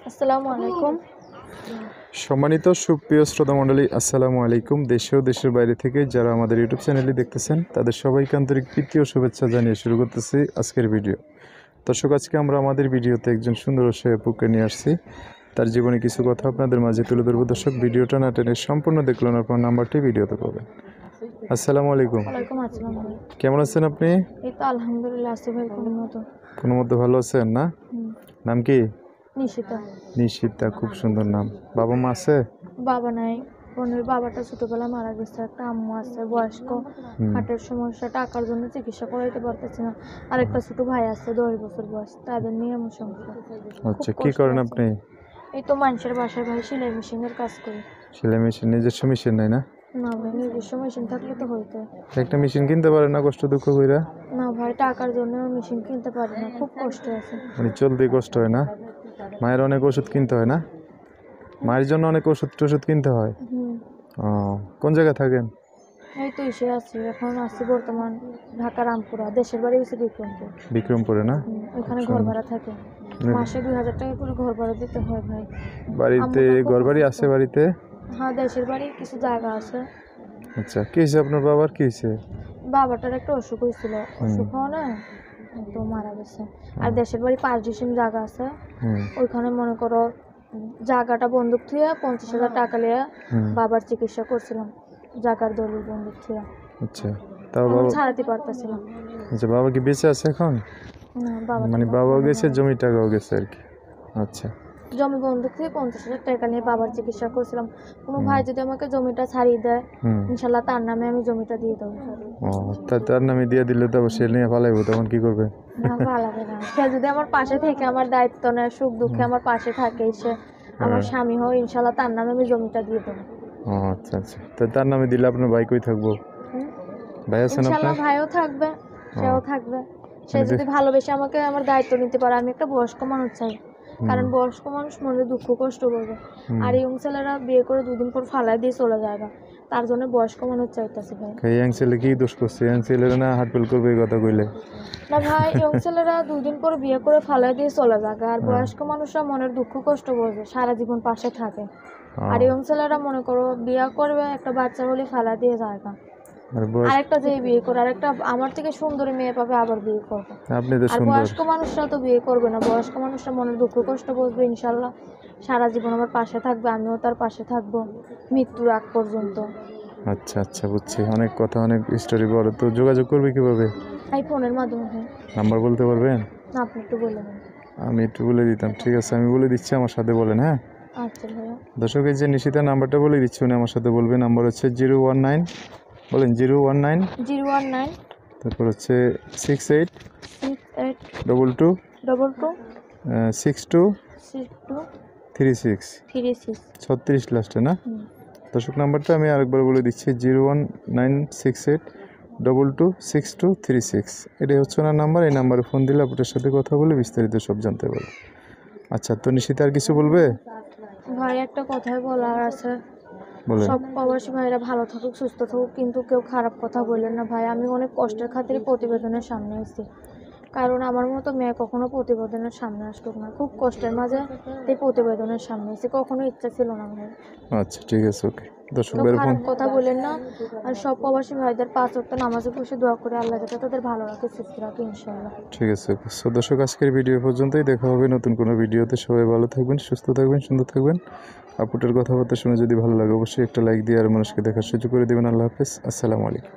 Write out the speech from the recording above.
আসসালামু আলাইকুম। সম্মানিত সুপ্রিয় শ্রোতামণ্ডলী, আসসালামু আলাইকুম। দেশে ও দেশের বাইরে থেকে যারা আমাদের ইউটিউব চ্যানেলটি দেখতেছেন তাদের সবাইকে আন্তরিক প্রীতি ও শুভেচ্ছা জানিয়ে শুরু করতেছি আজকের ভিডিও। দর্শক, আজকে আমরা আমাদের ভিডিওতে একজন সুন্দর আপুকে নিয়ে আসছি। তার জীবনে কিছু কথা আপনাদের মাঝে তুলে ধরবো। দর্শক, ভিডিওটা না টেনে সম্পূর্ণ দেখলেন, আপনার নাম্বারটি ভিডিওতে পাবেন। আসসালামু আলাইকুম। ওয়ালাইকুম আসসালাম ভাই। কেমন আছেন আপনি? এই তো আলহামদুলিল্লাহ আছি ভাই, কোনো মতো ভালো আছেন না? নাম কি? নিশিতা। নিশিতা, খুব সুন্দর নাম। বাবা মা আছে? বাবা নাই, বোনের বাবাটা ছোটবেলায় মারা গেছে। একটা আম্মু আছে বয়স্ক, হার্টের সমস্যা, টাকার জন্য চিকিৎসা করাইতে পারতেছি না। আর একটা ছোট ভাই আছে 10 বছর বয়স, তাদের নিয়ে আমার সংসার। আচ্ছা, কি করেন আপনি? এই তো মানুষের বাসায় ভাই সেলাই মেশিনের কাজ করি। সেলাই মেশিন? নিজস্ব মেশিন নাই না? না ভাই, নিজস্ব মেশিন থাকলে তো হইতো। একটা মেশিন কিনতে পারে না কষ্ট দুঃখ কইরা? না ভাই, টাকার জন্য মেশিন কিনতে পারি না, খুব কষ্ট আছে। মানে চলতে কষ্ট হয় না? মায়ের অনেক ওষুধ কিনতে হয় না? মায়ের জন্য অনেক ওষুধ কিনতে হয়। ও, কোন জায়গায় থাকেন? এই তো এসে আছি, এখন আছি বর্তমান ঢাকা রামপুরা। দেশের বাড়ি হচ্ছে বিক্রমপুর। বিক্রমপুরে না? ওখানে ঘর ভাড়া থাকে, মাসে 2000 টাকা করে ঘর ভাড়া দিতে হয় ভাই। বাড়িতে ঘর বাড়ি আছে? বাড়িতে হ্যাঁ, দেশের বাড়ি কিছু জায়গা আছে। আচ্ছা, কি হয়েছে আপনার বাবার? কি হয়েছে? বাবাটার একটা অসুখ হয়েছিল, অসুখ হওয়া না তো মারা গেছে। আর দেশের বাড়ি 5 ডিসিম জায়গা আছে, ওইখানে মনে করো জায়গাটা বন্দুক থুয়ে 50,000 টাকা নিয়ে বাবার চিকিৎসা করছিলাম, জায়গার দলিল বন্দুক থুয়ে। আচ্ছা, তাও বাবা ছাড়াতে পারতেছিলাম। আচ্ছা, বাবা কি বেঁচে আছে এখন? না, বাবা মানে বাবাও গেছে, জমি টাকাও গেছে আর কি। আচ্ছা, জমি বন্ধক থেকে 50,000 টাকা নিয়ে বাবার চিকিৎসা করছিলাম। কোনো ভাই যদি আমাকে জমিটা ছাড়িয়ে দেয়, ইনশাল্লাহ তার নামে আমি জমিটা দিয়ে দেবো। ও, তার নামে দিয়ে দিলে তো সে নিয়ে পালাইবো, তখন কি করবে? না, পালাবে না। সে যদি আমার পাশে থেকে আমার দায়িত্ব নেয়, সুখ দুঃখে আমার পাশে থাকে, সে আমার স্বামী হয়, ইনশাল্লাহ তার নামে আমি জমিটা দিয়ে দেবো। ও আচ্ছা আচ্ছা, তার নামে দিলে আপনার ভাই কই থাকবো? ভাই আছেন আপনার? ইনশাল্লাহ ভাইও থাকবে, সেও থাকবে। সে যদি ভালোবেসে আমাকে আমার দায়িত্ব নিতে পারে। আমি একটা বয়স্ক মানুষ চাই, কারণ বয়স্ক মানুষ মনে দুঃখ কষ্ট করবে। আর ইয়ং ছেলেরা বিয়ে করে 2 দিন পর ফালাই দিয়ে চলে যায়, তার জন্য বয়স্ক মানুষ চাইতেছে ভাই। ইয়াং ছেলে কি দোষ করছে? ইয়াং ছেলেরা না হার্টফেল করবে এই কথা কইলে? না ভাই, ইয়ং ছেলেরা 2 দিন পর বিয়ে করে ফালাই দিয়ে চলে যায়, আর বয়স্ক মানুষরা মনের দুঃখ কষ্ট করবে, সারা জীবন পাশে থাকে। আর ইয়ং ছেলেরা মনে করো বিয়ে করবে, একটা বাচ্চা হলে ফালাই দিয়ে যায়, আরেকটা যে বিয়ে করে আরেকটা আমার থেকে সুন্দরী মেয়ে পাবে, আবার বিয়ে করবে। আর বয়স্ক মানুষরা তো বিয়ে করবে না, বয়স্ক মানুষরা মনের দুঃখ কষ্ট বুঝবে, ইনশাল্লাহ সারা জীবন আমার পাশে থাকবে, আমিও তার পাশে থাকবো মৃত্যুর আগ পর্যন্ত। আচ্ছা আচ্ছা, বুঝছি। অনেক কথা, অনেক স্টোরি বড়। তো যোগাযোগ করবে কিভাবে? এই ফোনের মাধ্যমে। নাম্বার বলতে পারবেন? না, আপনি একটু বলে দেন। আমি একটু বলে দিতাম। ঠিক আছে, আমি বলে দিচ্ছি, আমার সাথে বলেন। হ্যাঁ আচ্ছা ভাইয়া। দর্শক, এই যে নিশিতার নাম্বারটা বলে দিচ্ছি, উনি আমার সাথে বলবেন। নাম্বার হচ্ছে 019, বলেন 019, তারপর হচ্ছে 68 22 62 36 36 লাস্টে না? দর্শক, নাম্বারটা আমি আরেকবার বলে দিচ্ছি, 01968226236। এটাই হচ্ছে ওনার নাম্বার। এই নাম্বারে ফোন দিলে আপনার সাথে কথা বলে বিস্তারিত সব জানতে পারবো। আচ্ছা, তো নিশিতা আর কিছু বলবে? ভাই, একটা কথাই বলার আছে। সব প্রবাসী ভাইরা ভালো থাকুক, সুস্থ থাকুক, কিন্তু কেউ খারাপ কথা বললেন না ভাই। আমি অনেক কষ্টের খাতিরে প্রতিবেদনের সামনে এসেছি, কারণ আমার মতো মেয়ে কখনো প্রতিবেদনের সামনে আসতো না। খুব কষ্টের মাঝে এই প্রতিবেদনের সামনে এসেছি, কখনো ইচ্ছা ছিল না ভাই। আচ্ছা, ঠিক আছে, ওকে। দর্শক, খারাপ কথা বলেন না। আর সব প্রবাসী ভাইদের 5 ওয়াক্ত নামাজে বসে দোয়া করে আল্লাহ যাতে তাদের ভালো রাখে, সুস্থ রাখে, ইনশাআল্লাহ। ঠিক আছে, ওকে। সো দর্শক, আজকের ভিডিও পর্যন্তই। দেখা হবে নতুন কোনো ভিডিওতে। সবাই ভালো থাকবেন, সুস্থ থাকবেন, সুন্দর থাকবেন। আপুটার কথাবার্তা শুনে যদি ভালো লাগে, অবশ্যই একটা লাইক দিয়ে আর মানুষকে দেখার সুযোগ করে দেবেন। আল্লাহ হাফেজ, আসসালামু আলাইকুম।